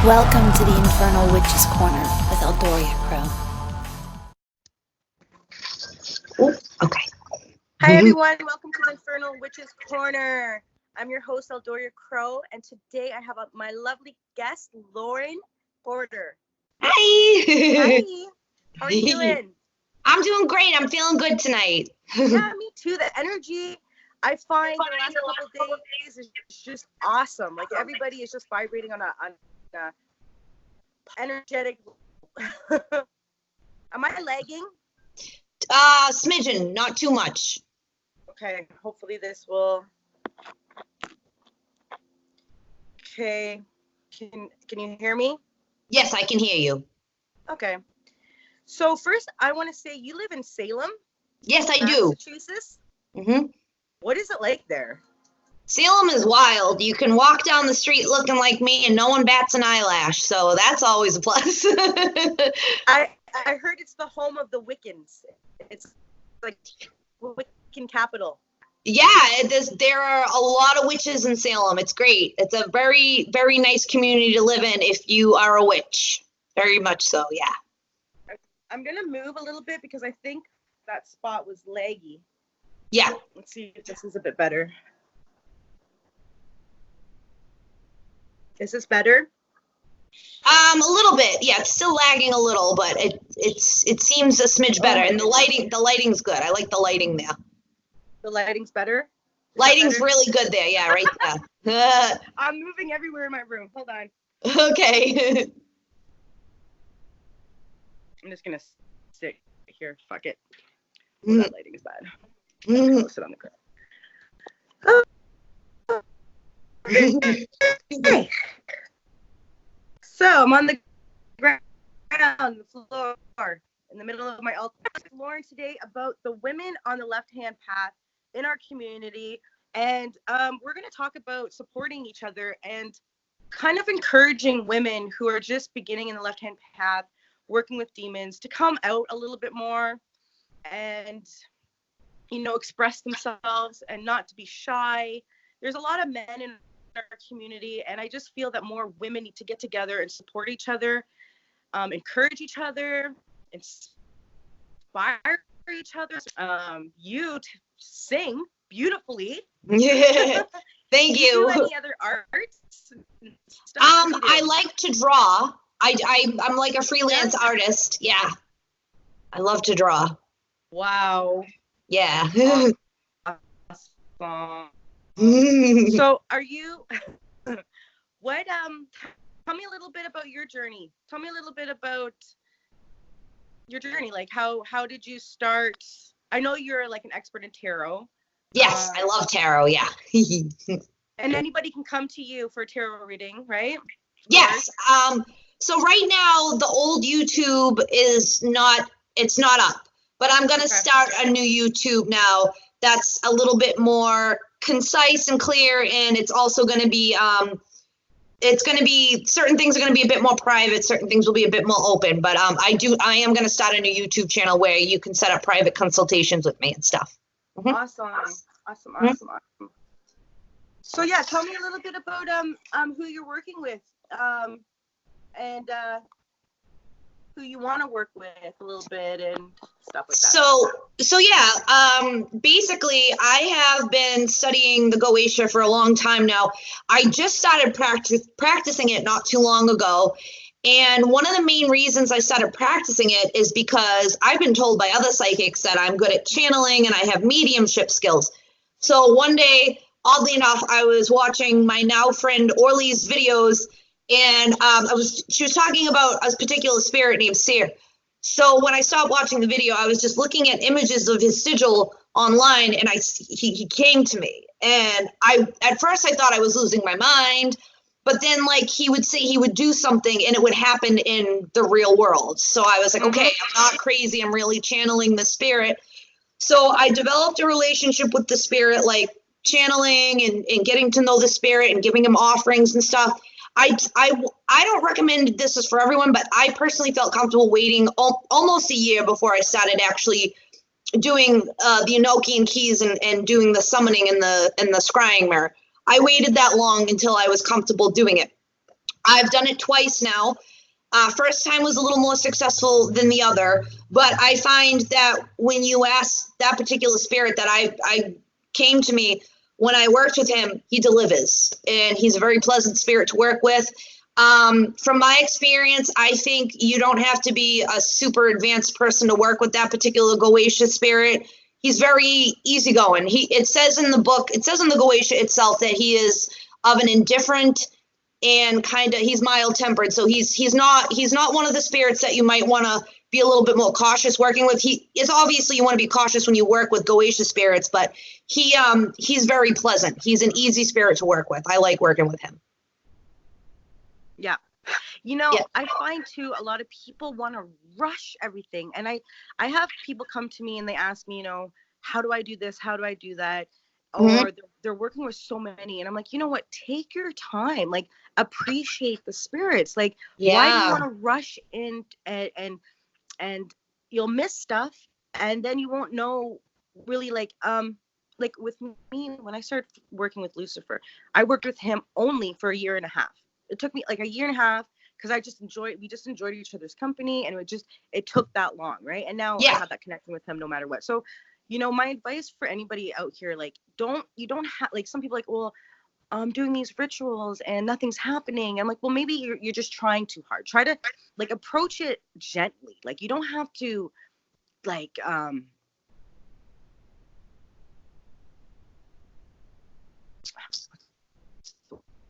Welcome to the Infernal Witch's Corner with Eldoria Crow. Okay. Hi everyone, welcome to the Infernal Witch's Corner. I'm your host Eldoria Crow, and today I have my lovely guest Lauren Porter. Hi. Hi. How are you doing? I'm doing great. I'm feeling good tonight. Yeah, me too. The energy I find the last couple days is just awesome. Like everybody is just vibrating on a energetic. Am I lagging? Smidgen, not too much. Okay, hopefully this will. Okay, can you hear me? Yes, I can hear you. Okay. So first, I want to say you live in Salem. Yes, I do. Massachusetts. Mm-hmm. What is it like there? Salem is wild. You can walk down the street looking like me and no one bats an eyelash, so that's always a plus. I heard it's the home of the Wiccans. It's like Wiccan capital. Yeah, there are a lot of witches in Salem. It's great. It's a very, very nice community to live in if you are a witch. Very much so, yeah. I'm going to move a little bit because I think that spot was laggy. Yeah. Let's see if this is a bit better. Is this better? A little bit. Yeah, it's still lagging a little, but it seems a smidge better. And the lighting's good. I like the lighting there. The lighting's better? Lighting's really good there. Yeah, right there. I'm moving everywhere in my room. Hold on. Okay. I'm just going to sit here. Fuck it. Oh, that lighting is bad. I'll sit on the ground. So I'm on the ground, the floor, in the middle of my altar. Lauren today about the women on the left-hand path in our community, and we're going to talk about supporting each other and kind of encouraging women who are just beginning in the left-hand path, working with demons, to come out a little bit more and, express themselves and not to be shy. There's a lot of men in our community, and I just feel that more women need to get together and support each other, encourage each other, inspire each other. You sing beautifully. Yeah. Thank you. Do any other arts? I like to draw. I'm like a freelance artist. Yeah. I love to draw. Wow. Yeah. Awesome. So are you what tell me a little bit about your journey. Tell me a little bit about your journey. Like how did you start? I know you're like an expert in tarot. Yes, I love tarot, yeah. And anybody can come to you for a tarot reading, right? Yes. So right now the old YouTube is not up. But I'm going to start a new YouTube now that's a little bit more concise and clear, and it's also going to be certain things are going to be a bit more private, certain things will be a bit more open, but I am going to start a new YouTube channel where you can set up private consultations with me and stuff. Mm-hmm. Awesome. So yeah, tell me a little bit about who you're working with and who you want to work with a little bit and stuff like that. So yeah, basically I have been studying the Goetia for a long time now. I just started practicing it not too long ago. And one of the main reasons I started practicing it is because I've been told by other psychics that I'm good at channeling and I have mediumship skills. So one day, oddly enough, I was watching my now friend Orly's videos, and she was talking about a particular spirit named Seer. So when I stopped watching the video, I was just looking at images of his sigil online, and he came to me, and at first I thought I was losing my mind, but then like he would say he would do something and it would happen in the real world. So I was like, okay, I'm not crazy. I'm really channeling the spirit. So I developed a relationship with the spirit, like channeling and getting to know the spirit and giving him offerings and stuff. I don't recommend this is for everyone, but I personally felt comfortable waiting almost a year before I started actually doing the Enochian keys and doing the summoning and the scrying mirror. I waited that long until I was comfortable doing it. I've done it twice now. First time was a little more successful than the other, but I find that when you ask that particular spirit that I came to me, when I worked with him, he delivers, and he's a very pleasant spirit to work with. From my experience, I think you don't have to be a super advanced person to work with that particular Goetia spirit. He's very easygoing. It says in the book, it says in the Goetia itself that he is of an indifferent and he's mild tempered. So he's not one of the spirits that you might want to be a little bit more cautious working with. It's obviously you want to be cautious when you work with Goetia spirits, but he's very pleasant. He's an easy spirit to work with. I like working with him. Yeah. I find too, a lot of people want to rush everything. And I have people come to me and they ask me, how do I do this? How do I do that? Or they're working with so many. And I'm like, you know what? Take your time. Like, appreciate the spirits. Like, why do you want to rush in and you'll miss stuff, and then you won't know really like with me, when I started working with Lucifer, I worked with him only for a year and a half. It took me like a year and a half because we just enjoyed each other's company, and it took that long, right? And now I have that connection with him no matter what. So, my advice for anybody out here, like, you don't have, like, some people like, well, I'm doing these rituals and nothing's happening. I'm like, well, maybe you're just trying too hard. Try to like approach it gently. Like, you don't have to like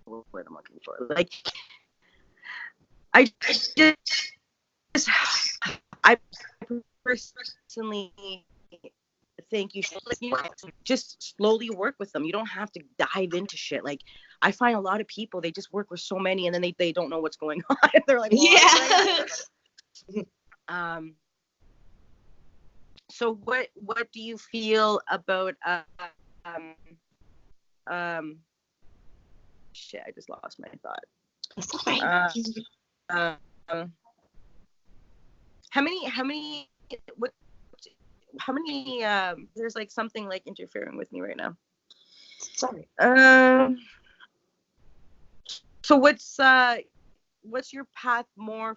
what I'm looking for. Like, I personally think you should just slowly work with them. You don't have to dive into shit. Like, I find a lot of people, they just work with so many and then they don't know what's going on. They're like, so what do you feel about shit, I just lost my thought. How many there's like something like interfering with me right now. Sorry. So what's your path more?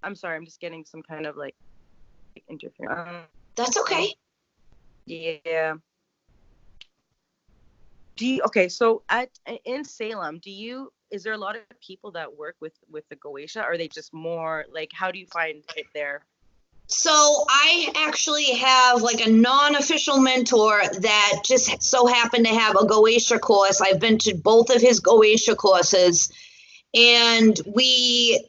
I'm sorry, I'm just getting some kind of like interference. That's okay. Yeah. So in Salem, is there a lot of people that work with the Goetia? Or are they just more like, how do you find it there? So I actually have like a non-official mentor that just so happened to have a Goetia course. I've been to both of his Goetia courses, and the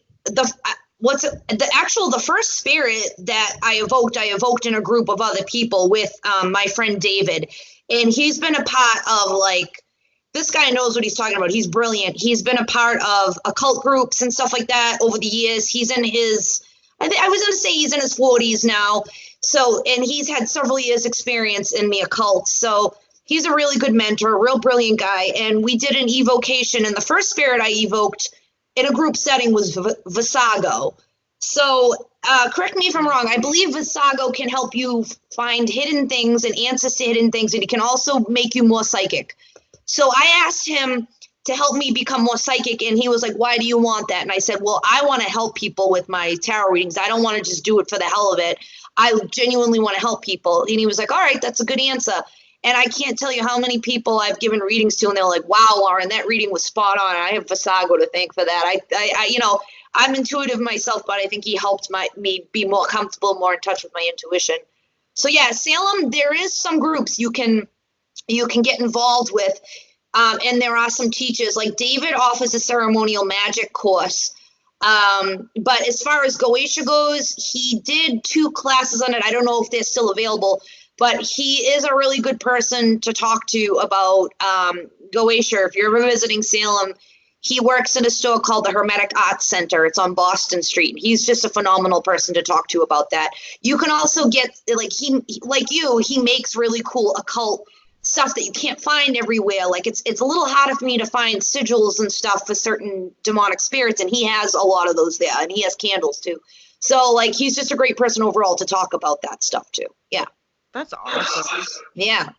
first spirit that I evoked in a group of other people with my friend David, and he's been a part of, like, this guy knows what he's talking about. He's brilliant. He's been a part of occult groups and stuff like that over the years. He's in his, I was going to say he's in his 40s now. So, and he's had several years experience in the occult. So he's a really good mentor, a real brilliant guy. And we did an evocation, and the first spirit I evoked in a group setting was Visago. So correct me if I'm wrong. I believe Visago can help you find hidden things and answers to hidden things, and it can also make you more psychic. So I asked him to help me become more psychic, and he was like, why do you want that? And I said, well, I want to help people with my tarot readings. I don't want to just do it for the hell of it. I genuinely want to help people. And he was like, all right, that's a good answer. And I can't tell you how many people I've given readings to, and they're like, wow, Lauren, that reading was spot on. I have Visago to thank for that. I'm intuitive myself, but I think he helped me be more comfortable, more in touch with my intuition. So yeah, Salem, there is some groups you can get involved with. And there are some teachers, like David offers a ceremonial magic course. But as far as Goetia goes, he did 2 classes on it. I don't know if they're still available, but he is a really good person to talk to about Goetia. If you're ever visiting Salem, he works in a store called the Hermetic Arts Center. It's on Boston Street. He's just a phenomenal person to talk to about that. You can also get, like he makes really cool occult stuff that you can't find everywhere. Like it's a little harder for me to find sigils and stuff for certain demonic spirits, and he has a lot of those there, and he has candles too. So like he's just a great person overall to talk about that stuff too. Yeah. That's awesome. Yeah.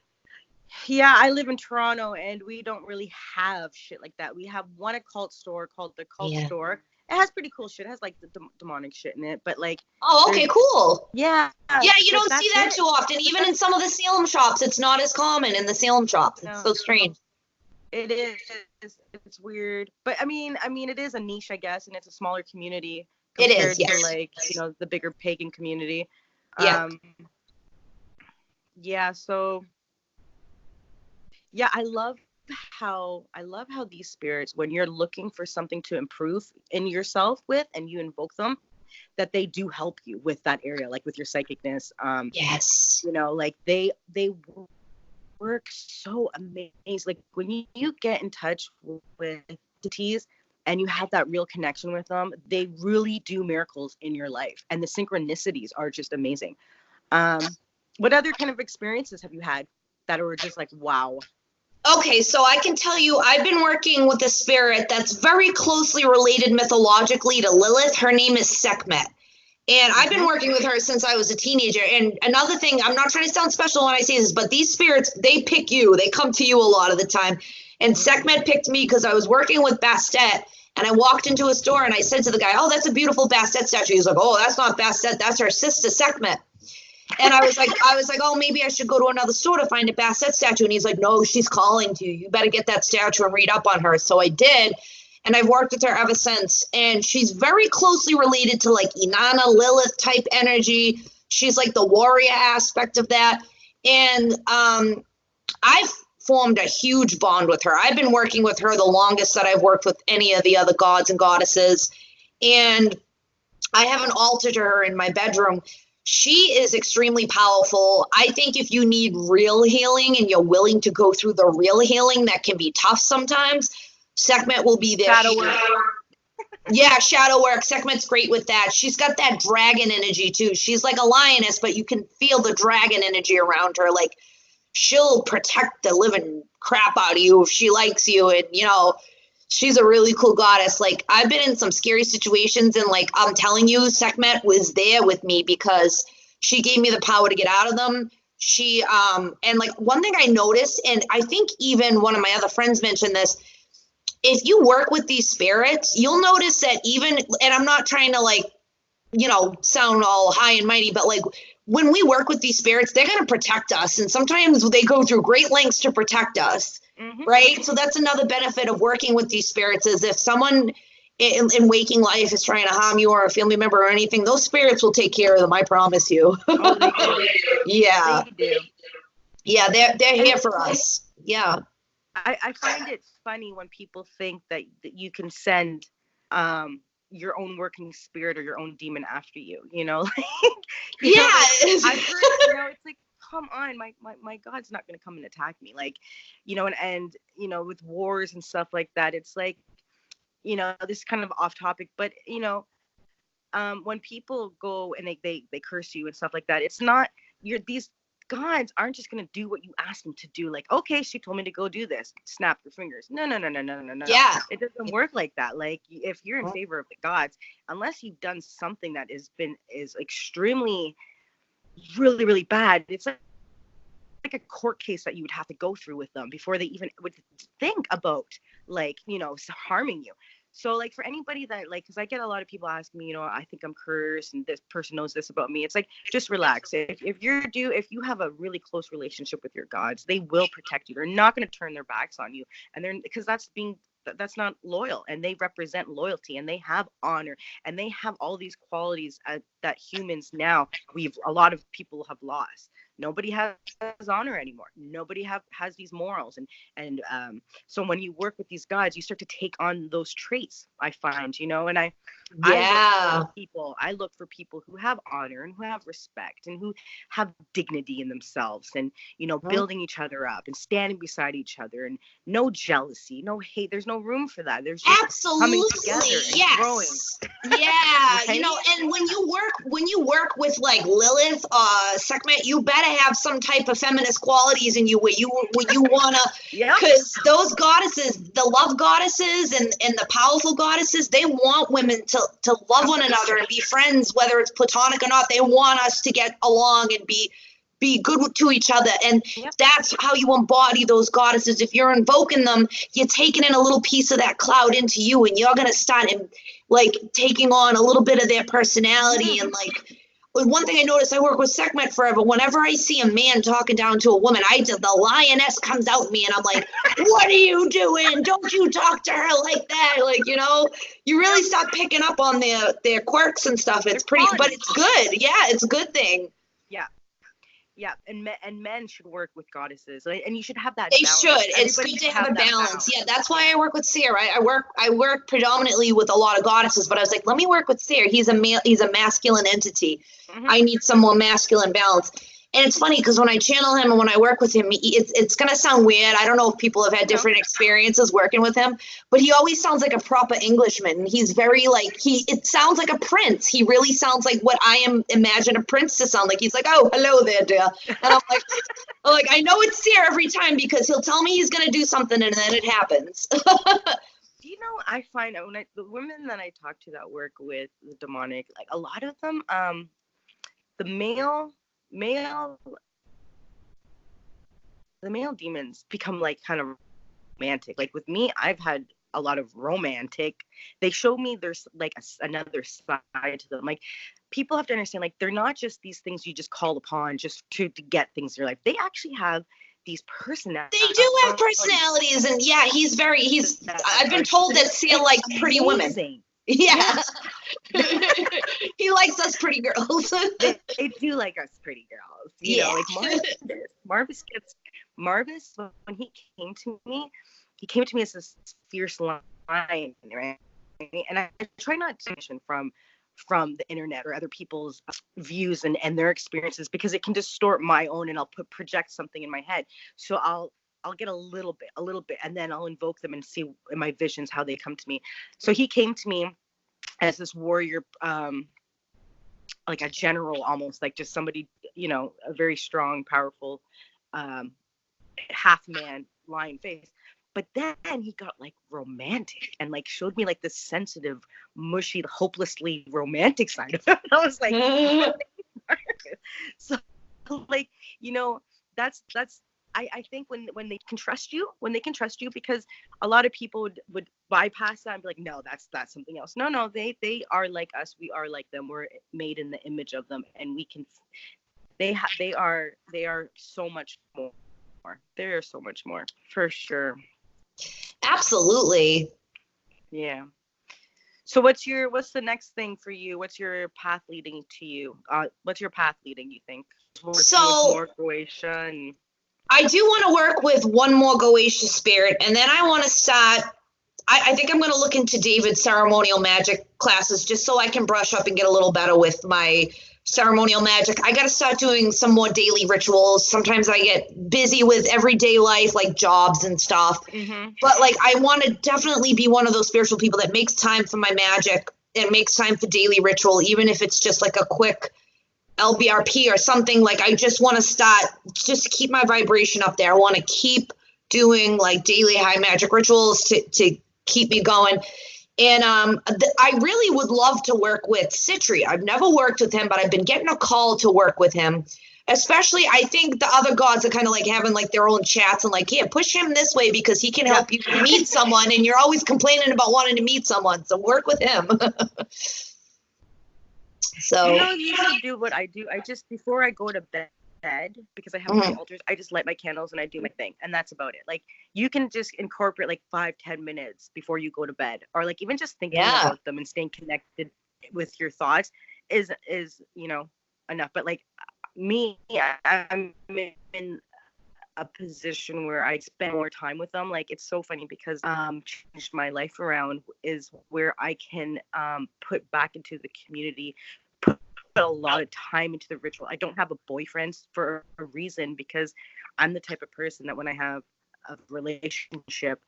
Yeah, I live in Toronto and we don't really have shit like that. We have one occult store called the Cult Store. It has pretty cool shit. It has like the demonic shit in it, but like. Oh, okay, cool. Yeah. Yeah, you don't see that too often. Even in some of the Salem shops, it's not as common in the Salem shops. It's so strange. It is. It's weird, but I mean, it is a niche, I guess, and it's a smaller community compared to like the bigger pagan community. Yeah. Yeah. So. Yeah, I love how these spirits, when you're looking for something to improve in yourself with, and you invoke them, that they do help you with that area, like with your psychicness. Yes. Like they work so amazing. Like when you get in touch with entities and you have that real connection with them, they really do miracles in your life, and the synchronicities are just amazing. What other kind of experiences have you had that were just like, wow? Okay, so I can tell you, I've been working with a spirit that's very closely related mythologically to Lilith. Her name is Sekhmet. And I've been working with her since I was a teenager. And another thing, I'm not trying to sound special when I say this, but these spirits, they pick you. They come to you a lot of the time. And Sekhmet picked me because I was working with Bastet. And I walked into a store and I said to the guy, "Oh, that's a beautiful Bastet statue." He's like, "Oh, that's not Bastet. That's her sister, Sekhmet." And I was like, "Oh, maybe I should go to another store to find a Bastet statue." And he's like, "No, she's calling to you. You better get that statue and read up on her." So I did. And I've worked with her ever since. And she's very closely related to like Inanna, Lilith type energy. She's like the warrior aspect of that. And I've formed a huge bond with her. I've been working with her the longest that I've worked with any of the other gods and goddesses. And I have an altar to her in my bedroom. She is extremely powerful. I think if you need real healing and you're willing to go through the real healing that can be tough sometimes, Sekhmet will be there. Shadow work. Yeah, shadow work. Sekhmet's great with that. She's got that dragon energy too. She's like a lioness, but you can feel the dragon energy around her. Like she'll protect the living crap out of you if she likes you. And she's a really cool goddess. Like I've been in some scary situations, and like I'm telling you, Sekhmet was there with me because she gave me the power to get out of them. She and like one thing I noticed, and I think even one of my other friends mentioned this, if you work with these spirits, you'll notice that even, and I'm not trying to like, sound all high and mighty, but like when we work with these spirits, they're going to protect us. And sometimes they go through great lengths to protect us. Mm-hmm. Right. So that's another benefit of working with these spirits, is if someone in waking life is trying to harm you or a family member or anything, those spirits will take care of them. I promise you. Oh, they do. Yeah. They do. Yeah. They're here for us. Yeah. I find it funny when people think that you can send your own working spirit or your own demon after you, Yeah. I've heard, it's like, come on, my God's not going to come and attack me. Like, and with wars and stuff like that, it's like, this is kind of off topic, but, when people go and they curse you and stuff like that, it's not, these gods aren't just going to do what you ask them to do. Like, okay, she told me to go do this. Snap your fingers. No. Yeah. It doesn't work like that. Like, if you're in favor of the gods, unless you've done something that is extremely, really, really bad, it's like a court case that you would have to go through with them before they even would think about harming you. So like for anybody that like, because I get a lot of people asking me, I think I'm cursed and this person knows this about me. It's like, just relax. If you have a really close relationship with your gods, they will protect you. They're not going to turn their backs on you. And because that's not loyal, and they represent loyalty, and they have honor, and they have all these qualities that humans now, a lot of people have lost. Nobody has honor anymore. Nobody has these morals. And so when you work with these gods, you start to take on those traits, I find, and Yeah. I look for people who have honor and who have respect and who have dignity in themselves, and building each other up and standing beside each other, and no jealousy, no hate. There's no room for that. There's just coming together Absolutely. and growing. Yes. Yeah. Right? And when you work with like Lilith, Sekhmet, you better have some type of feminist qualities in you where you wanna, Yeah. because those goddesses, the love goddesses and the powerful goddesses, they want women to love one another and be friends, whether it's platonic or not. They want us to get along and be good to each other. And that's how you embody those goddesses. If you're invoking them, you're taking in a little piece of that cloud into you, and you're going to start like taking on a little bit of their personality. And like, one thing I noticed, I work with Sekhmet forever. Whenever I see a man talking down to a woman, the lioness comes out in me, and I'm like, what are you doing? Don't you talk to her like that? Like, you really start picking up on their quirks and stuff. It's pretty, but it's good. Yeah, it's a good thing. Yeah, and men should work with goddesses, and you should have that. They balance. should. It's Everybody good to should have a balance. balance. Yeah, that's why I work with Seer. I work predominantly with a lot of goddesses, but I was like, let me work with Seer. He's a masculine entity. Mm-hmm. I need some more masculine balance. And it's funny because when I channel him and when I work with him, it's going to sound weird. I don't know if people have had different experiences working with him, but he always sounds like a proper Englishman. And he's very it sounds like a prince. He really sounds like what I imagine a prince to sound like. He's like, oh, hello there, dear. And I'm like, I know it's Seer every time because he'll tell me he's going to do something and then it happens. I find the women that I talk to that work with the demonic, like a lot of them, the male demons become like kind of romantic. Like with me, I've had a lot of romantic. They show me there's like another side to them. Like, people have to understand, like, they're not just these things you just call upon just to get things in your life. They actually have these personalities. They do have personalities, and yeah, I've been told that Seer likes pretty women. Yeah. He likes us pretty girls. they do like us pretty girls. You know, like Marvis when he came to me as this fierce lion, right? And I try not to mention from the internet or other people's views and their experiences, because it can distort my own, and I'll project something in my head. So I'll get a little bit, and then I'll invoke them and see in my visions how they come to me. So he came to me as this warrior, like a general, almost like just somebody, a very strong, powerful, half man, lion face. But then he got like romantic and like showed me like this sensitive, mushy, hopelessly romantic side of him. I was like, so like, that's I think when they can trust you, because a lot of people would bypass that and be like, no, that's something else. No, they are like us. We are like them. We're made in the image of them, and they are so much more. They are so much more, for sure. Absolutely. Yeah. So what's the next thing for you? What's your path leading to you? What's your path leading, you think? So more Goetia and... I do want to work with one more Goetia spirit, and then I want to start. I think I'm going to look into David's ceremonial magic classes just so I can brush up and get a little better with my ceremonial magic. I got to start doing some more daily rituals. Sometimes I get busy with everyday life, like jobs and stuff. Mm-hmm. But like, I want to definitely be one of those spiritual people that makes time for my magic and makes time for daily ritual, even if it's just like a quick LBRP or something. Like, I just want to start, just keep my vibration up there. I want to keep doing like daily high magic rituals to keep me going. And I really would love to work with Sitri. I've never worked with him, but I've been getting a call to work with him. Especially, I think the other gods are kind of like having like their own chats and like, yeah, push him this way because he can help you meet someone, and you're always complaining about wanting to meet someone. So work with him. So you should do what I do. I just, before I go to bed, because I have my altars, I just light my candles and I do my thing, and that's about it. Like, you can just incorporate like 5-10 minutes before you go to bed, or like even just thinking about them and staying connected with your thoughts is enough. But like, me, I'm in a position where I spend more time with them. Like, it's so funny because changed my life around is where I can put back into the community, put a lot of time into the ritual. I don't have a boyfriend for a reason, because I'm the type of person that when I have a relationship,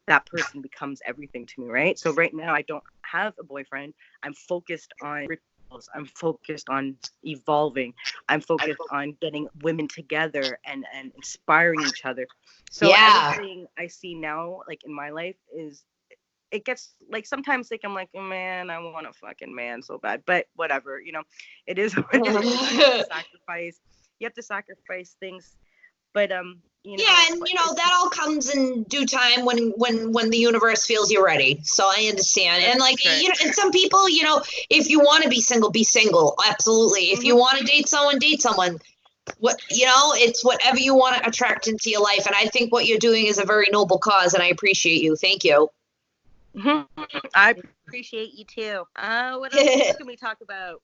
that person becomes everything to me, right? So right now I don't have a boyfriend. I'm focused on rituals. I'm focused on evolving. I'm focused on getting women together and inspiring each other. So Yeah. everything I see now, like in my life, is it gets like sometimes like I'm like, oh, man, I want a fucking man so bad, but whatever, it is what it is. You have to sacrifice things, but Yeah, and that all comes in due time when the universe feels you're ready. So I understand. And like right. and some people, if you want to be single, absolutely. If you want to date someone. What it's whatever you want to attract into your life. And I think what you're doing is a very noble cause, and I appreciate you. Thank you. I appreciate you too. What else can we talk about?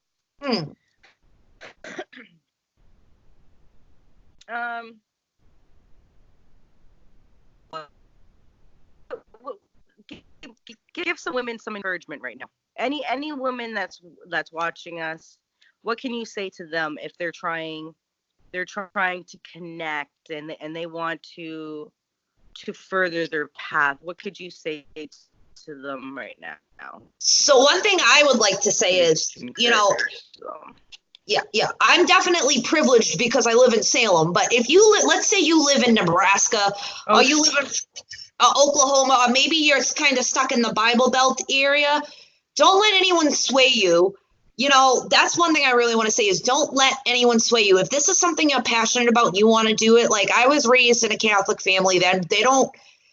Give some women some encouragement right now. Any woman that's watching us, what can you say to them if they're trying to connect and they want to further their path? What could you say to them right now? So one thing I would like to say is, yeah, I'm definitely privileged because I live in Salem. But if let's say you live in Nebraska, or you live in Oklahoma, or maybe you're kind of stuck in the Bible Belt area, don't let anyone sway you. That's one thing I really want to say is don't let anyone sway you. If this is something you're passionate about and you want to do it, like I was raised in a Catholic family, that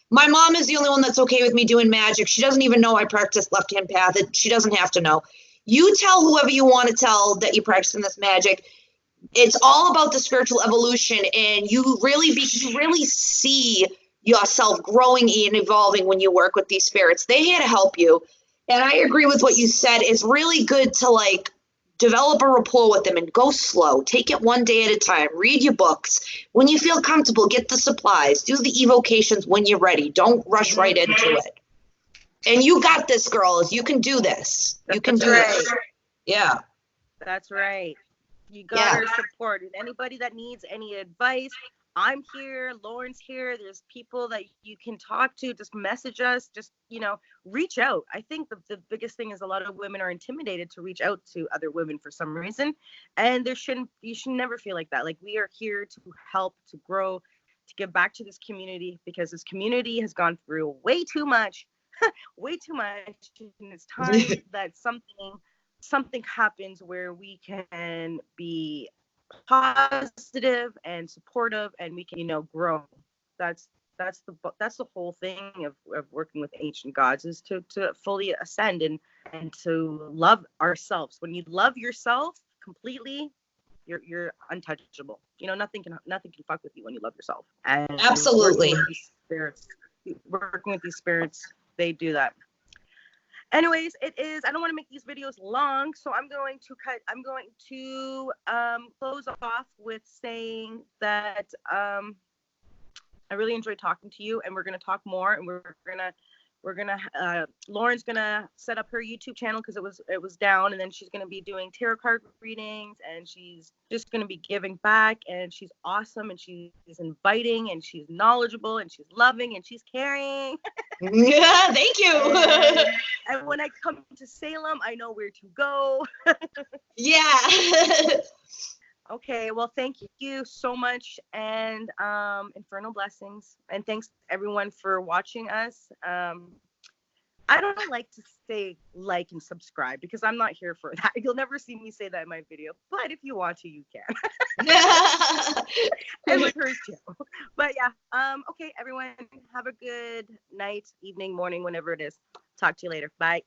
my mom is the only one that's okay with me doing magic. She doesn't even know I practice left-hand path. She doesn't have to know. You tell whoever you want to tell that you're practicing this magic. It's all about the spiritual evolution, and you really see yourself growing and evolving when you work with these spirits. They're here to help you. And I agree with what you said. It's really good to like develop a rapport with them and go slow. Take it one day at a time. Read your books. When you feel comfortable, get the supplies. Do the evocations when you're ready. Don't rush right into it. And you got this, girls. You can do this. You can do this. Yeah. That's right. You got our support. And anybody that needs any advice, I'm here. Lauren's here. There's people that you can talk to. Just message us. Just, reach out. I think the biggest thing is a lot of women are intimidated to reach out to other women for some reason. And you should never feel like that. Like, we are here to help, to grow, to give back to this community, because this community has gone through way too much. Way too much. And it's time that something happens where we can be positive and supportive, and we can grow. That's the whole thing of working with ancient gods, is to fully ascend and to love ourselves. When you love yourself completely, you're untouchable. Nothing can fuck with you when you love yourself. And absolutely, working with these spirits, they do that. Anyways, I don't want to make these videos long, so I'm going to close off with saying that I really enjoyed talking to you, and we're going to talk more, and Lauren's gonna set up her YouTube channel because it was down, and then she's gonna be doing tarot card readings, and she's just gonna be giving back, and she's awesome, and she's inviting, and she's knowledgeable, and she's loving, and she's caring. Yeah, thank you. And when I come to Salem, I know where to go. Yeah. Okay, well, thank you so much, and infernal blessings, and thanks everyone for watching us. I don't like to say like and subscribe because I'm not here for that. You'll never see me say that in my video, but if you want to, you can. And with hers too. But yeah, okay, everyone, have a good night, evening, morning, whenever it is. Talk to you later. Bye.